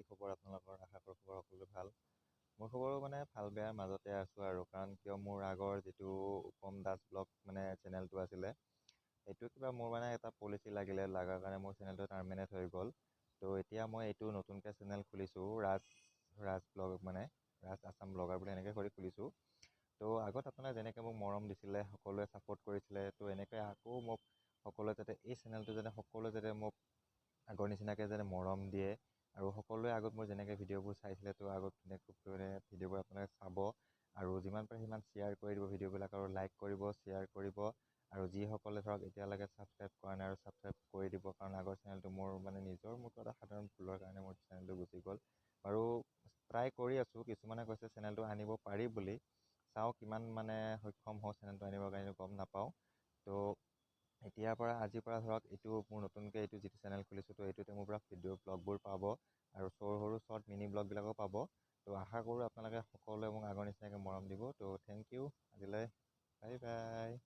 কি খবৰ আপোনালোকৰ? আশা কৰোঁ খবৰ সকলোৰে ভাল। মোৰ খবৰো মানে ভাল বেয়াৰ মাজতে আছোঁ আৰু, কাৰণ কিয় মোৰ আগৰ যিটো উপম দাস ব্লগ মানে চেনেলটো আছিলে, এইটো কিবা মোৰ মানে এটা পলিচি লগাৰ কাৰণে মোৰ চেনেলটো টাৰ্মিনেট হৈ গ'ল। তো এতিয়া মই এইটো নতুনকৈ চেনেল খুলিছোঁ, ৰাজ ব্লগ মানে ৰাজ আছাম ব্লগাৰ বুলি এনেকৈ কৰি খুলিছোঁ। তো আগত আপোনালোকে যেনেকৈ মোক মৰম দিছিলে, সকলোৱে ছাপোৰ্ট কৰিছিলে, তো এনেকৈ আকৌ মোক সকলোৱে যাতে এই চেনেলটো যাতে সকলোৱে যাতে মোক আগৰ নিচিনাকৈ যাতে মৰম দিয়ে, আৰু সকলোৱে আগত মোৰ যেনেকৈ ভিডিঅ'বোৰ চাইছিলে, তো আগত তেনেকৈ ভিডিঅ'বোৰ আপোনালোকে চাব, আৰু যিমান পাৰে সিমান শ্বেয়াৰ কৰি দিব ভিডিঅ'বিলাক, আৰু লাইক কৰিব, শ্বেয়াৰ কৰিব, আৰু যিসকলে ধৰক এতিয়ালৈকে ছাবস্ক্ৰাইব কৰা নাই আৰু ছাবস্ক্ৰাইব কৰি দিব, কাৰণ আগৰ চেনেলটো মোৰ মানে নিজৰ মোৰ এটা সাধাৰণ ভুলৰ কাৰণে মোৰ চেনেলটো গুচি গ'ল। আৰু ট্ৰাই কৰি আছোঁ, কিছুমানে কৈছে চেনেলটো আনিব পাৰি বুলি, চাওঁ কিমান মানে সক্ষম হওঁ চেনেলটো আনিবৰ কাৰণে গম নাপাওঁ। তো আজিৰ পৰা ধৰক এইটো মোৰ নতুনকৈ এইটো যিটো চেনেল খুলিছোঁ, তো এইটোতে মোৰ পৰা ভিডিঅ' ব্লগবোৰ পাব, আৰু সৰু সৰু শ্বৰ্ট মিনি ব্লগবিলাকো পাব। তো আশা কৰোঁ আপোনালোকে সকলোৱে মোক আগৰ নিচিনাকৈ মৰম দিব। তো থেংক ইউ, আজিলৈ বাই বাই।